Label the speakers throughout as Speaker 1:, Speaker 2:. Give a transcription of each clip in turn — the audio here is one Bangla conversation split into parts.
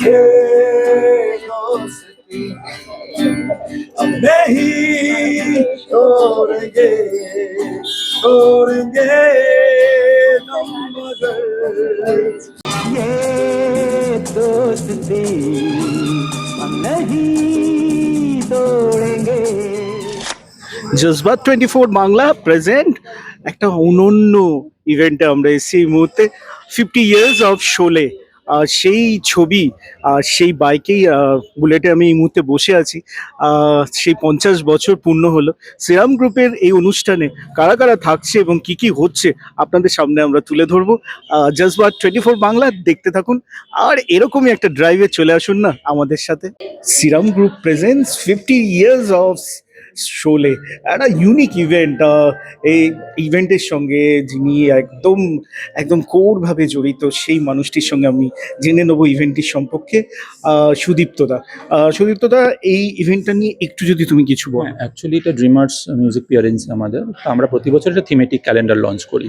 Speaker 1: ये दोस्ती हम नहीं छोड़ेंगे छोड़ेंगे हम मगर ये दोस्ती हम नहीं तोड़ेंगे। জজবাত 24 বাংলা প্রেজেন্ট একটা অনন্য ইভেন্টে আমরা এসেছি এই মুহূর্তে 50 ইয়ার্স অফ শোলে। সেই ছবি সেই বাইকেই বুলেটে আমি এই মুহূর্তে বসে আছি। সেই 50 বছর পূর্ণ হলো শ্রীরাম গ্রুপের এই অনুষ্ঠানে। কারা কারা থাকছে এবং কি কি হচ্ছে আপনাদের সামনে আমরা তুলে ধরবো। জজবাত 24 বাংলা দেখতে থাকুন আর এরকমই একটা ড্রাইভে চলে আসুন না আমাদের সাথে। Shriram group presents 50 years of Sholay, একটা ইউনিক ইভেন্ট। এই ইভেন্টের সঙ্গে যিনি একদম একদম কোরভাবে জড়িত সেই মানুষটির সঙ্গে আমি জেনে নেবো ইভেন্টটির সম্পর্কে। সুদীপ্তদা, সুদীপ্তদা এই ইভেন্টটা নিয়ে একটু যদি তুমি কিছু বলো।
Speaker 2: অ্যাকচুয়ালি এটা ড্রিমার্স মিউজিক পিয়ারেন্স আমাদের। তো আমরা প্রতি বছর একটা থিমেটিক ক্যালেন্ডার লঞ্চ করি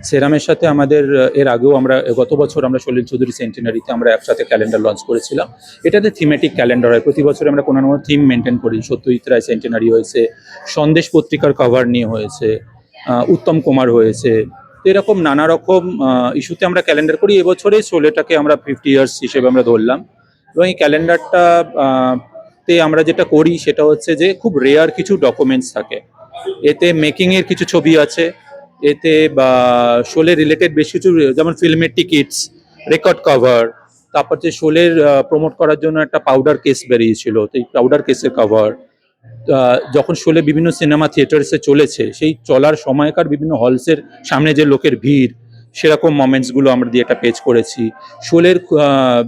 Speaker 2: সেরামের সাথে। আমাদের এর আগেও আমরা গত বছর আমরা সলিল চৌধুরী সেন্টেনারিতে আমরা একসাথে ক্যালেন্ডার লঞ্চ করেছিলাম। এটাতে থিমেটিক ক্যালেন্ডার হয়, প্রতি বছর আমরা কোনো না কোনো থিম মেনটেন করি। সত্যজিৎ রায় সেন্টেনারি হয়েছে, সন্দেশ পত্রিকার কভার নিয়ে হয়েছে, উত্তম কুমার হয়েছে। তো এরকম নানা রকম ইস্যুতে আমরা ক্যালেন্ডার করি। এবছরে শোলেটাকে আমরা 50 ইয়ার্স হিসেবে আমরা ধরলাম। এবং এই ক্যালেন্ডারটা তে আমরা যেটা করি সেটা হচ্ছে যে খুব রেয়ার কিছু ডকুমেন্টস থাকে। এতে মেকিংয়ের কিছু ছবি আছে, এতে বা শোলে রিলেটেড বেশ কিছু, যেমন ফিল্মের টিকিটস, রেকর্ড কভার, তারপর যে শোলের প্রমোট করার জন্য একটা পাউডার কেস বেরিয়েছিল, তো এই পাউডার কেসের কভার। যখন শোলে বিভিন্ন সিনেমা থিয়েটার্সে চলেছে সেই চলার সময়কার বিভিন্ন হলসের সামনে যে লোকের ভিড়, সেরকম মোমেন্টসগুলো আমরা দিয়ে একটা পেজ করেছি। শোলের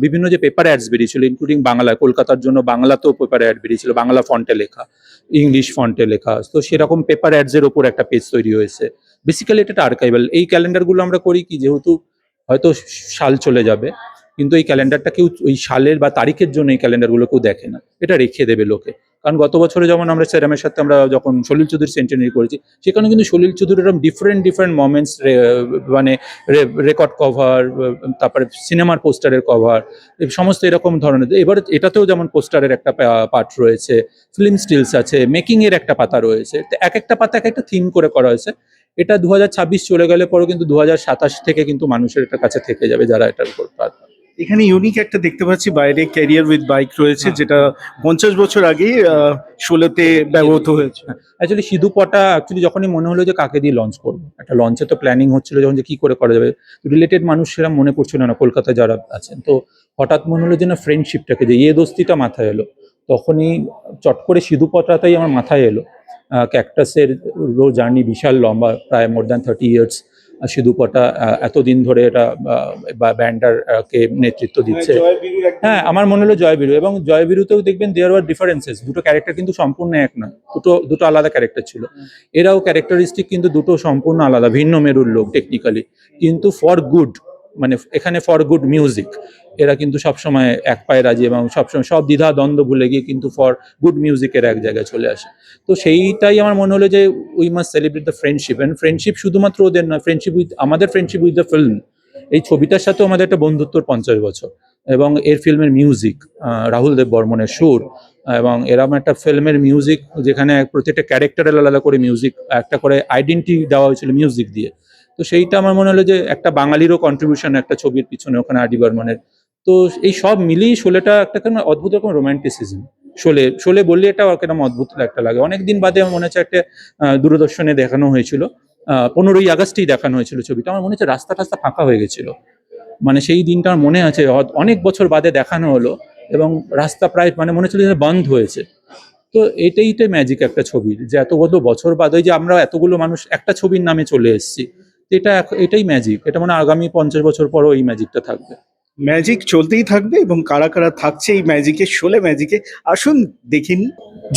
Speaker 2: বিভিন্ন যে পেপার অ্যাডস বেরিয়েছিল, ইনক্লুডিং বাংলা, কলকাতার জন্য বাংলাতেও পেপার অ্যাড বেরিয়েছিল, বাংলা ফন্টে লেখা, ইংলিশ ফন্টে লেখা। তো সেরকম পেপার অ্যাডসের ওপর একটা পেজ তৈরি হয়েছে। বেসিক্যালি এটা একটা আর্কাইভাল। এই ক্যালেন্ডারগুলো আমরা করি কি, যেহেতু হয়তো সাল চলে যাবে, কিন্তু এই ক্যালেন্ডারটা কেউ ওই সালের বা তারিখের জন্য এই ক্যালেন্ডারগুলো কেউ দেখে না, এটা রেখে দেবে লোকে। কারণ গত বছরে যেমন আমরা সেরামের সাথে আমরা যখন সলিল চৌধুরী সেন্টেনারি করেছি, সেখানে কিন্তু সলিল চৌধুরীর এরকম ডিফারেন্ট মোমেন্টস, মানে রেকর্ড কভার, তারপরে সিনেমার পোস্টারের কভার, সমস্ত এরকম ধরনের। এবার এটাতেও যেমন পোস্টারের একটা পার্ট রয়েছে, ফিল্ম স্টিলস আছে, মেকিং এর একটা পাতা রয়েছে। এক একটা পাতা এক একটা থিম করে করা হয়েছে। এটা 2026 চলে গেলে পরেও কিন্তু 2027 থেকে কিন্তু মানুষের এটা কাছে থেকে যাবে যারা এটার উপর পাবে।
Speaker 1: এখানে ইউনিক একটা দেখতে পাচ্ছি বাইরে ক্যারিয়ার উইথ বাইক রয়েছে, যেটা 50 বছর আগেই শোলেতে ব্যবহৃত হয়েছে।
Speaker 2: অ্যাকচুয়ালি সিধু পটা অ্যাকচুয়ালি যখনই মনে হলো যে কাকে দিয়ে লঞ্চ করবো, একটা লঞ্চে তো প্ল্যানিং হচ্ছিল যখন যে কি করে করা যাবে, রিলেটেড মানুষ সেরকম মনে পড়ছিল না কলকাতায় যারা আছেন। তো হঠাৎ মনে হলো যে না, ফ্রেন্ডশিপটাকে যে দোস্তিটা মাথায় এলো, তখনই চট করে সিধু পটাটাই আমার মাথায় এলো। ক্যাকটাসের জার্নি বিশাল লম্বা, প্রায় মোর দ্যান 30 ইয়ার্স। সিধু পটা এতদিন ধরে এটা ব্যান্ডার কে নেতৃত্ব দিচ্ছে। হ্যাঁ, আমার মনে হলো জয় বীরু, এবং জয় বীরুতেও দেখবেন দেয়ার ওয়ার ডিফারেন্সেস। দুটো ক্যারেক্টার কিন্তু সম্পূর্ণ এক না, দুটো আলাদা ক্যারেক্টার ছিল। এরাও ক্যারেক্টারিস্টিক কিন্তু দুটো সম্পূর্ণ আলাদা, ভিন্ন মেরুর লোক টেকনিক্যালি, কিন্তু ফর গুড, মানে এখানে ফর গুড মিউজিক। এরা কিন্তু সবসময় এক পায়ে রাজি এবং সবসময় সব দ্বিধা দ্বন্দ্ব ভুলে গিয়ে কিন্তু ফর গুড মিউজিকের এক জায়গায় চলে আসে। তো সেইটাই আমার মনে হলো যে we must celebrate the friendship. And friendship শুধুমাত্র ওদের নয়, ফ্রেন্ডশিপ উইথ আমাদের, ফ্রেন্ডশিপ উইথ দ্য ফিল্ম। এই ছবিটার সাথেও আমাদের একটা বন্ধুত্বর 50 বছর, এবং এর ফিল্মের মিউজিক, রাহুল দেব বর্মনের সুর, এবং এরকম একটা ফিল্মের মিউজিক যেখানে প্রত্যেকটা ক্যারেক্টারের আলাদা করে মিউজিক, একটা করে আইডেন্টিটি দেওয়া হয়েছিল মিউজিক দিয়ে। তো সেইটা আমার মনে হলো যে একটা বাঙালিরও কন্ট্রিবিউশন একটা ছবির পিছনে, ওখানে আর ডি বর্মনের। তো এই সব মিলিয়ে শোলেটা একটা কেন অদ্ভুত রকম রোম্যান্টিসিজম। শোলে শোলে বললে এটা কেরকম অদ্ভুত একটা লাগে। অনেকদিন বাদে আমার মনে হচ্ছে একটা দূরদর্শনে দেখানো হয়েছিল, 15ই আগস্টেই দেখানো হয়েছিল ছবিটা। আমার মনে হচ্ছে রাস্তা টাস্তা ফাঁকা হয়ে গেছিল, মানে সেই দিনটা আমার মনে আছে। অনেক বছর বাদে দেখানো হলো এবং রাস্তা প্রায় মানে মনে হচ্ছিল যে বন্ধ হয়েছে। তো এটাই তো ম্যাজিক একটা ছবির, যে এতগুলো বছর বাদে যে আমরা এতগুলো মানুষ একটা ছবির নামে চলে এসেছি। এটাই ম্যাজিক। এটা মানে আগামী 50 বছর পরও এই ম্যাজিকটা থাকবে।
Speaker 1: ম্যাজিক চলতেই থাকবে এবং কারা কারা থাকছে এই ম্যাজিকে, শোলে ম্যাজিকে আসুন দেখিন।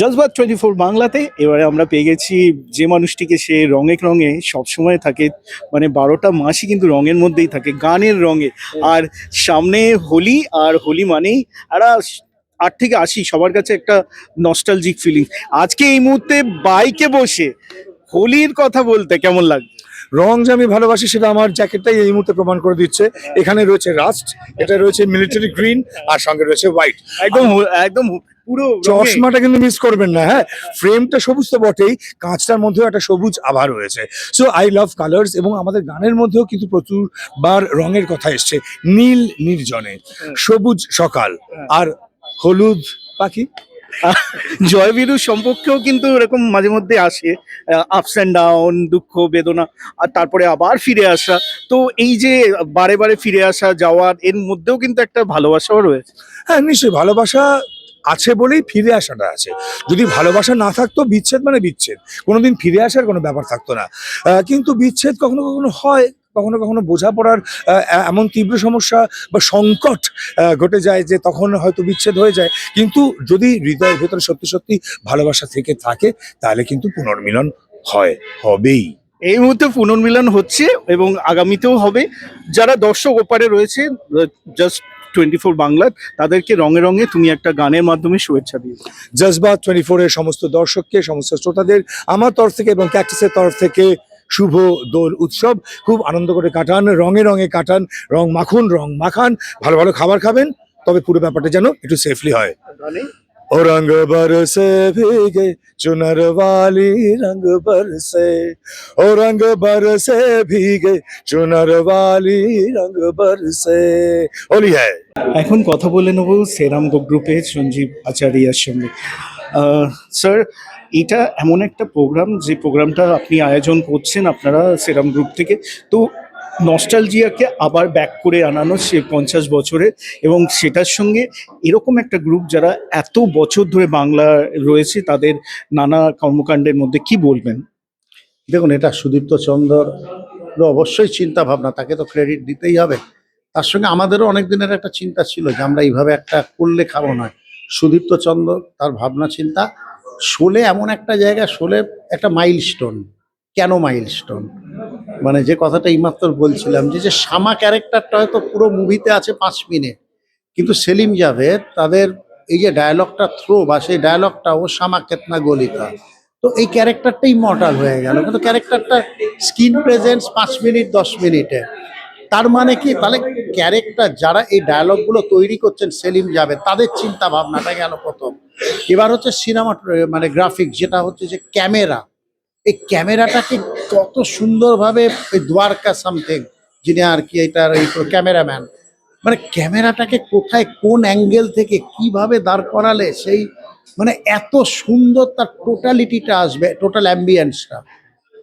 Speaker 1: জজবাত 24 বাংলাতে এবারে আমরা পেয়ে গেছি যে মানুষটিকে, সে রঙে রঙে সবসময় থাকে, মানে 12টা মাসই কিন্তু রঙের মধ্যেই থাকে, গানের রঙে। আর সামনে হোলি, আর হোলি মানেই একটা 8 থেকে 80 সবার কাছে একটা নস্টালজিক ফিলিং। আজকে এই মুহূর্তে বাইকে বসে হোলির কথা বলতে কেমন লাগছে?
Speaker 3: রং যে আমি ভালোবাসি সেটা আমার জ্যাকেটটাই এই মুহূর্তে প্রমাণ করে দিচ্ছে। এখানে রয়েছে রাস্ট, এটা রয়েছে মিলিটারি গ্রিন, আর সঙ্গে রয়েছে হোয়াইট।
Speaker 1: একদম একদম পুরো রঙে।
Speaker 3: চশমাটা কিন্তু মিস করবেন না, হ্যাঁ। ফ্রেমটা সবুজ তো বটেই, কাঁচটার মধ্যেও একটা সবুজ আভা রয়েছে। সো আই লাভ কালার্স, এবং আমাদের গানের মধ্যেও কিন্তু প্রচুর বার রঙের কথা এসছে। নীল নির্জনে, সবুজ সকাল, আর হলুদ পাখি।
Speaker 1: জয়বীরু সম্পর্কেও কিন্তু এরকম মাঝে মধ্যে আসে, আপস অ্যান্ড ডাউন, দুঃখ বেদনা, আর তারপরে আবার ফিরে আসা। তো এই যে বারে বারে ফিরে আসা যাওয়ার এর মধ্যেও কিন্তু একটা ভালোবাসাও রয়েছে।
Speaker 3: হ্যাঁ, নিশ্চয়ই ভালোবাসা আছে বলেই ফিরে আসাটা আছে। যদি ভালোবাসা না থাকতো, বিচ্ছেদ মানে বিচ্ছেদ, কোনোদিন ফিরে আসার কোনো ব্যাপার থাকতো না। কিন্তু বিচ্ছেদ কখনো কখনো হয়, কখনো কখনো বোঝাপড়ার এমন তীব্র সমস্যা বা সংকট ঘটে যায় যে তখন হয়তো বিচ্ছেদ হয়ে যায়। কিন্তু যদি হৃদয়ের ভেতরে সত্যি সত্যি ভালোবাসা থেকে থাকে, তাহলে কিন্তু পুনর্মিলন হবেই।
Speaker 1: এই মুহূর্তে পুনর্মিলন হচ্ছে এবং আগামীতেও হবে। যারা দর্শক ওপারে রয়েছে জাস্ট 24 বাংলা, তাদেরকে রঙে রঙে তুমি একটা গানের মাধ্যমে শুভেচ্ছা দিও।
Speaker 3: জজবাত 24 এর সমস্ত দর্শককে, সমস্ত শ্রোতাদের আমার তরফ থেকে এবং ক্যাকটাসের তরফ থেকে শুভ দোল উৎসব। খুব আনন্দ করে কাটান, রঙে রঙে কাটান, রং মাখুন, রং মাখান, ভালো ভালো খাবার খাবেন, তবে পুরো ব্যাপারটা যেন একটু সেফলি হয়। ओ रंग बरसे भीगे चुनर वाली, रंग बरसे, ओ रंग बरसे भीगे चुनर वाली, रंग बरसे। होली है।
Speaker 1: এখন কথা বলে নেব সেরাম গ্রুপের সঞ্জীব আচারিয়ার সঙ্গে। স্যার, এটা এমন একটা প্রোগ্রাম, যে প্রোগ্রামটা আপনি আয়োজন করছেন আপনারা সেরাম গ্রুপ থেকে। তো নস্টালজিয়াকে আবার ব্যাক করে আনানো সে 50 বছরে, এবং সেটার সঙ্গে এরকম একটা গ্রুপ যারা এত বছর ধরে বাংলা রয়েছে, তাদের নানা কর্মকাণ্ডের মধ্যে কি বলবেন?
Speaker 4: দেখুন, এটা সুদীপ্ত চন্দ্রর অবশ্যই চিন্তা ভাবনা, তাকে তো ক্রেডিট দিতেই হবে। তার সঙ্গে আমাদেরও অনেক দিনের একটা চিন্তা ছিল যে আমরা এইভাবে একটা করলে খাবো না। সুদীপ্ত চন্দ্র তার ভাবনা চিন্তা, শোলে এমন একটা জায়গা, শোলে একটা মাইলস্টোন। কেন মাইলস্টোন? মানে যে কথাটা এইমাত্র বলছিলাম, যে শামা ক্যারেক্টারটা হয়তো পুরো মুভিতে আছে 5 মিনিট, কিন্তু সেলিম জাভেদ তাদের এই যে ডায়ালগটা থ্রো, বা সেই ডায়ালগটা ও শামা কেতনা গলিতা, তো এই ক্যারেক্টারটাই ইমর্টাল হয়ে গেল। কিন্তু ক্যারেক্টারটা স্ক্রিন প্রেজেন্স 5 মিনিট 10 মিনিটে। তার মানে কি, তাহলে ক্যারেক্টার যারা এই ডায়ালগগুলো তৈরি করছেন সেলিম জাভেদ, তাদের চিন্তা ভাবনাটা গেল প্রথম। এবার হচ্ছে সিনেমা, মানে গ্রাফিক, যেটা হচ্ছে যে ক্যামেরা, এই ক্যামেরাটাকে কত সুন্দরভাবে ওই দ্বারকা সামথিং, যিনি আর কি এটার এই ক্যামেরাম্যান, মানে ক্যামেরাটাকে কোথায় কোন অ্যাঙ্গেল থেকে কিভাবে দাঁড় করালে সেই মানে এত সুন্দর তার টোটালিটিটা আসবে, টোটাল অ্যাম্বিয়েন্সটা।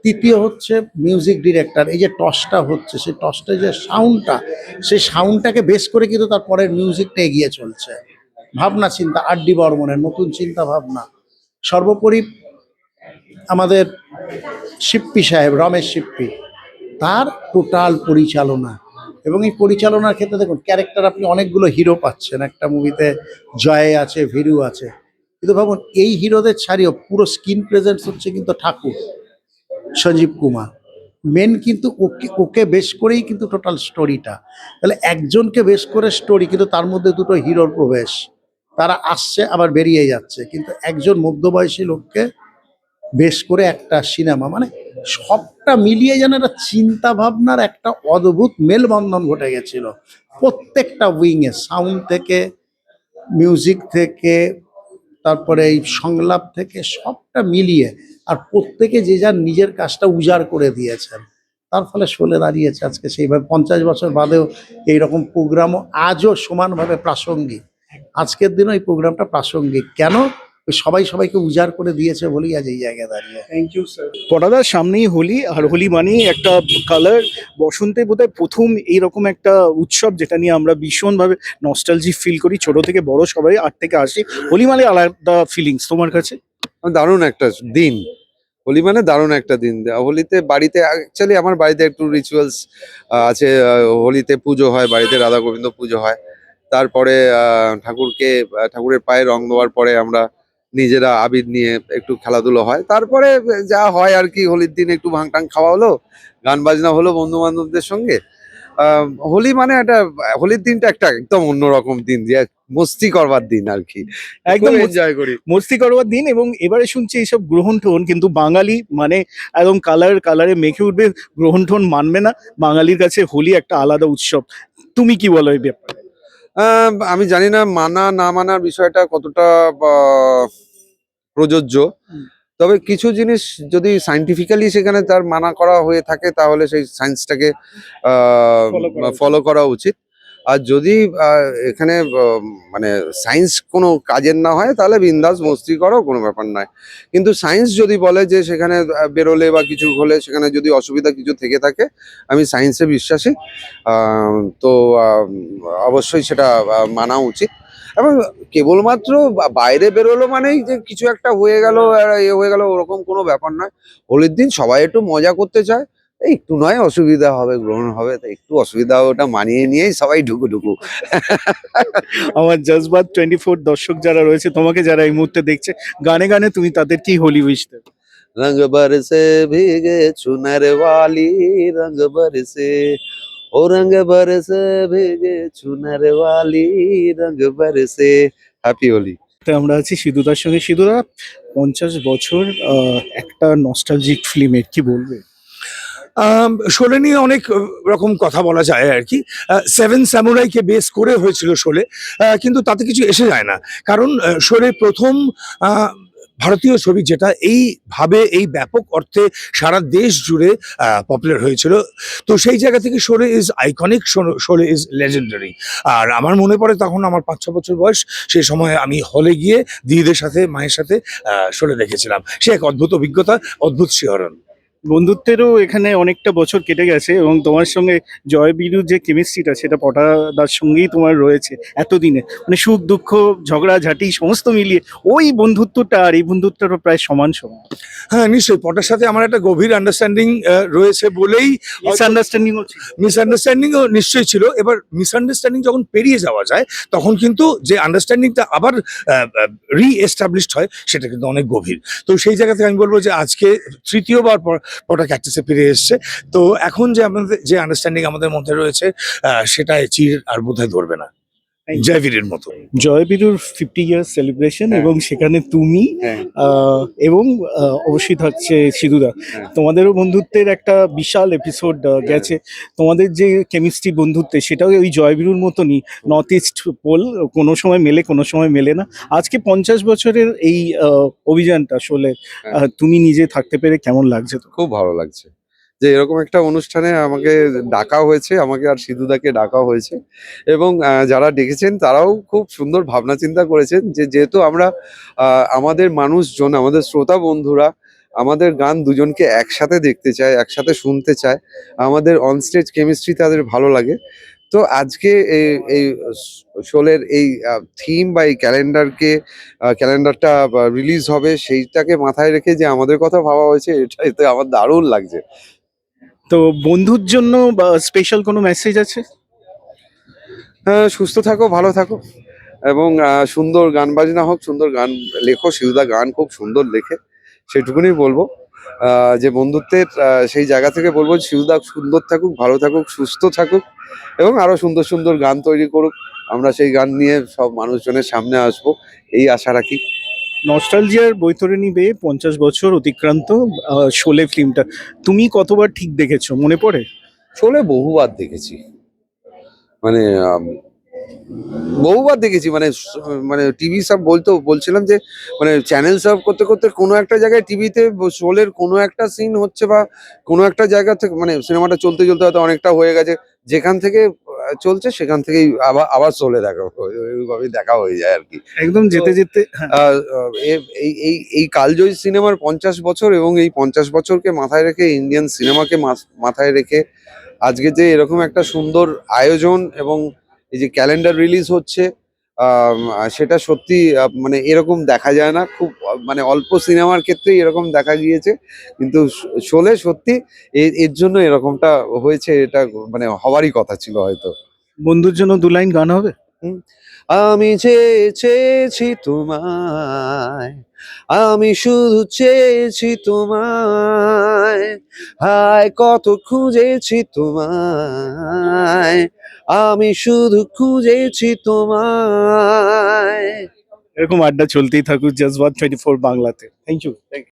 Speaker 4: তৃতীয় হচ্ছে মিউজিক ডিরেক্টর, এই যে টসটা হচ্ছে, সেই টসটা যে সাউন্ডটা, সেই সাউন্ডটাকে বেস করে কিন্তু তার পরের মিউজিকটা এগিয়ে চলছে। ভাবনা চিন্তা আর.ডি. বর্মনের নতুন চিন্তা ভাবনা। সর্বোপরি আমাদের শিপ্পি সাহেব, রমেশ শিপ্পি, তার টোটাল পরিচালনা। এবং এই পরিচালনার ক্ষেত্রে দেখুন, ক্যারেক্টার আপনি অনেকগুলো হিরো পাচ্ছেন একটা মুভিতে, জয় আছে, ভীরু আছে, কিন্তু ভাবুন এই হিরোদের ছাড়িয়েও পুরো স্ক্রিন প্রেজেন্স হচ্ছে কিন্তু ঠাকুর, সঞ্জীব কুমার মেন, কিন্তু ওকে বেশ করেই কিন্তু টোটাল স্টোরিটা। তাহলে একজনকে বেশ করে স্টোরি, কিন্তু তার মধ্যে দুটো হিরোর প্রবেশ, তারা আসছে আবার বেরিয়ে যাচ্ছে, কিন্তু একজন মধ্যবয়সী লোককে বেশ করে একটা সিনেমা, মানে সবটা মিলিয়ে যেন একটা চিন্তা ভাবনার একটা অদ্ভুত মেলবন্ধন ঘটে গেছিল। প্রত্যেকটা উইংয়ে, সাউন্ড থেকে, মিউজিক থেকে, তারপরে এই সংলাপ থেকে, সবটা মিলিয়ে, আর প্রত্যেকে যে যার নিজের কাজটা উজাড় করে দিয়েছেন। তার ফলে শোলে দাঁড়িয়েছে আজকে সেইভাবে 50 বছর বাদেও এইরকম প্রোগ্রামও আজও সমানভাবে প্রাসঙ্গিক। আজকের দিনও এই প্রোগ্রামটা প্রাসঙ্গিক কেন? ওই সবাই সবাইকে উজাড় করে দিয়েছে বলেই আজ এই জায়গায় দাঁড়িয়ে।
Speaker 1: Thank you sir. পরাদার সামনেই হোলি, আর হোলি মানেই একটা কালার। বসন্তে বোধহয় প্রথম এইরকম একটা উৎসব যেটা নিয়ে আমরা ভীষণভাবে নস্টালজি ফিল করি, ছোট থেকে বড় সবাই 8 থেকে 80। হোলি মানে আলাদা ফিলিংস তোমার কাছে?
Speaker 5: দারুণ একটা দিন হোলি, মানে দারুণ একটা দিন। হোলিতে বাড়িতে, অ্যাকচুয়ালি আমার বাড়িতে একটু রিচুয়ালস আছে। হোলিতে পুজো হয় বাড়িতে, রাধা গোবিন্দ পুজো হয়। তারপরে ঠাকুরের পায়ে রং দেওয়ার পরে আমরা নিজেরা আবির নিয়ে একটু খেলাধুলো হয়। তারপরে যা হয় আর কি, হোলির দিন একটু ভাঙটাং খাওয়া হলো, গান বাজনা হলো বন্ধু বান্ধবদের সঙ্গে, হোলি মানে একটা হোলির দিনটা একটা একদম অন্যরকম দিন, যে মস্তি করবার দিন আর কি,
Speaker 1: একদম
Speaker 5: একদম এনজয় করি।
Speaker 1: মস্তি করবার দিন। এবং এবারে শুনছি এইসব গ্রহণ টোন কিন্তু বাঙালি মানে একদম কালারে মেখে উঠবে, গ্রহণ টোন মানবে না। বাঙালির কাছে হোলি একটা আলাদা উৎসব। তুমি কি বলো এই ব্যাপারে?
Speaker 5: আমি জানি না মানা না মানার বিষয়টা কতটা প্রযোজ্য, তবে কিছু জিনিস যদি সাইন্টিফিক্যালি সেখানে তার মানা করা হয়ে থাকে তাহলে সেই সায়েন্সটাকে
Speaker 1: Follow করা উচিত।
Speaker 5: ফলো করা উচিত। আর যদি এখানে মানে সায়েন্স কোনো কাজের না হয় তাহলে বিন্দাস মস্তি করো, কোনো ব্যাপার নয়। কিন্তু সায়েন্স যদি বলে যে সেখানে বেরোলে বা কিছু হলে সেখানে যদি অসুবিধা কিছু থেকে থাকে, আমি সায়েন্সে বিশ্বাসী। তো অবশ্যই সেটা মানা উচিত। এবং কেবলমাত্র বাইরে বেরোলো মানেই যে কিছু একটা হয়ে গেল হয়ে গেল, ওরকম কোনো ব্যাপার নয়। হোলির দিন সবাই একটু মজা করতে চায়, এই একটু নয় অসুবিধা হবে, গ্রহণ হবে, তাই একটু অসুবিধা হবে, ওটা মানিয়ে নিয়েই সবাই ঢুকু।
Speaker 1: আমার জজবাত 24 দর্শক যারা রয়েছে, তোমাকে যারা এই মুহূর্তে দেখছে, গানে গানে তুমি তাদের কি হোলি উইশ দেবে?
Speaker 5: रंग बरसे भीगे चुनर वाली, रंग बरसे ओ रंग बरसे भीगे चुनर वाली, रंग बरसे। হ্যাপি হোলি।
Speaker 1: তো আমরা আছি সিধুদার সঙ্গে। সিধুদা, 50 বছর একটা নস্টালজিক ফিল্মের কি বলবে?
Speaker 3: শোলে নিয়ে অনেক রকম কথা বলা যায় আর কি। সেভেন স্যামুরাইকে বেস করে হয়েছিল শোলে, কিন্তু তাতে কিছু এসে যায় না। কারণ শোলে প্রথম ভারতীয় ছবি যেটা এইভাবে এই ব্যাপক অর্থে সারা দেশ জুড়ে পপুলার হয়েছিল। তো সেই জায়গা থেকে Sholay is iconic, Sholay is legendary. আর আমার মনে পড়ে তখন আমার 5-6 বছর বয়স, সেই সময় আমি হলে গিয়ে দিদিদের সাথে মায়ের সাথে শোলে দেখেছিলাম। সে এক অদ্ভুত অভিজ্ঞতা, অদ্ভুত শিহরণ।
Speaker 1: বন্ধুত্বেরও এখানে অনেকটা বছর কেটে গেছে এবং তোমার সঙ্গে জয় বিরুর যে কেমিস্ট্রিটা সেটা পটাদার সঙ্গেই তোমার রয়েছে এতদিনে। মানে সুখ দুঃখ ঝগড়াঝাটি সমস্ত মিলিয়ে ওই বন্ধুত্বটা আর এই বন্ধুত্বটা প্রায় সমান।
Speaker 3: হ্যাঁ, নিশ্চয়ই পটার সাথে আমার একটা গভীর আন্ডারস্ট্যান্ডিং রয়েছে বলেই
Speaker 1: মিসআন্ডারস্ট্যান্ডিং হচ্ছে।
Speaker 3: মিসআন্ডারস্ট্যান্ডিংও নিশ্চয়ই ছিল। এবার মিসআন্ডারস্ট্যান্ডিং যখন পেরিয়ে যাওয়া যায় তখন কিন্তু যে আন্ডারস্ট্যান্ডিংটা আবার রি-এস্টাবলিশড হয় সেটা কিন্তু অনেক গভীর। তো সেই জায়গা থেকে আমি বলবো যে আজকে তৃতীয়বার পটা ক্যাকটাসে ফিরে এসছে। তো এখন যে আমাদের যে আন্ডারস্ট্যান্ডিং আমাদের মধ্যে রয়েছে সেটায় চির আর বোধহয় ধরবে না, জয়বীরের মতো।
Speaker 1: জয় বিরুর 50 ইয়ার্স সেলিব্রেশন
Speaker 5: হ্যাঁ।
Speaker 1: এবং সেখানে তুমি
Speaker 5: হ্যাঁ।
Speaker 1: এবং অবশ্যই থাকছে সিধুদা।
Speaker 5: হ্যাঁ।
Speaker 1: তোমাদেরও বন্ধুত্বের একটা বিশাল এপিসোড গেছে। তোমাদের যে কেমিস্ট্রি বন্ধুত্বে সেটাও ওই জয় বিরুর মতনই, নর্থ ইস্ট পোল, কোনো সময় মেলে কোনো সময় মেলে না। আজকে 50 বছরের এই অভিযানটা আসলে তুমি নিজে থাকতে পেরে কেমন লাগছে তো?
Speaker 5: খুব ভালো লাগছে যে এরকম একটা অনুষ্ঠানে আমাকে ডাকা হয়েছে, আমাকে আর সিধুদাকে ডাকা হয়েছে। এবং যারা ডেকেছেন তারাও খুব সুন্দর ভাবনা চিন্তা করেছেন যে যেহেতু আমরা আমাদের মানুষজন, আমাদের শ্রোতা বন্ধুরা আমাদের গান দুজনকে একসাথে দেখতে চায়, একসাথে শুনতে চায়, আমাদের অনস্টেজ কেমিস্ট্রি তাদের ভালো লাগে। তো আজকে এই শোলের এই থিম বা এই ক্যালেন্ডারটা রিলিজ হবে, সেইটাকে মাথায় রেখে যে আমাদের কথা ভাবা হয়েছে, এতে আমার দারুণ লাগছে।
Speaker 1: তো বন্ধুর জন্য বা স্পেশাল কোনো মেসেজ আছে?
Speaker 5: সুস্থ থাকো, ভালো থাকো, এবং সুন্দর গান বাজনা হোক, সুন্দর গান লেখো। সিধুদা গান খুব সুন্দর লেখে, সেটুকুনি বলবো। যে বন্ধুত্বের সেই জায়গা থেকে বলবো সিধুদা সুন্দর থাকুক, ভালো থাকুক, সুস্থ থাকুক এবং আরো সুন্দর সুন্দর গান তৈরি করুক। আমরা সেই গান নিয়ে সব মানুষজনের সামনে আসবো, এই আশা রাখি।
Speaker 1: নস্টালজিয়ার বৈতরণী বেয়ে 50 বছর অতিক্রান্ত শোলে ফিল্মটা তুমি কতবার ঠিক দেখেছো মনে পড়ে?
Speaker 5: শোলে বহুবার দেখেছি, মানে বহুবার দেখেছি। মানে টিভি সব বলছিলাম যে মানে চ্যানেল সার্ভ করতে করতে কোনো একটা জায়গায় টিভিতে শোলের কোনো একটা সিন হচ্ছে বা কোনো একটা জায়গা থেকে, মানে সিনেমাটা চলতে চলতে হয়তো অনেকটা হয়ে গেছে, যেখান থেকে চলছে সেখান থেকেই আবার শোলে ওইভাবেই দেখা হয়ে যায় আর কি।
Speaker 1: একদম যেতে যেতে হ্যাঁ।
Speaker 5: এই কালজয়ী সিনেমার 50 বছর এবং এই 50 বছরকে মাথায় রেখে, ইন্ডিয়ান সিনেমাকে মাথায় রেখে আজকে যে এরকম একটা সুন্দর আয়োজন এবং এই যে ক্যালেন্ডার রিলিজ হচ্ছে, সেটা সত্যি মানে এরকম দেখা যায় না। খুব মানে অল্প সিনেমার ক্ষেত্রেই এরকম দেখা গিয়েছে, কিন্তু শোলে সত্যি এর জন্য এরকমটা হয়েছে। এটা মানে হওয়ারই কথা ছিল হয়তো।
Speaker 1: বন্ধুর জন্য 2 লাইন গান হবে?
Speaker 5: আমি যে চেয়েছি তোমায়, আমি শুধু চেয়েছি তোমায়, হায় কত খুঁজেছি তোমায়, আমি শুধু খুঁজেছি তোমায়।
Speaker 1: এরকম আড্ডা চলতেই থাকুক জজবাত 24 বাংলাতে। Thank you.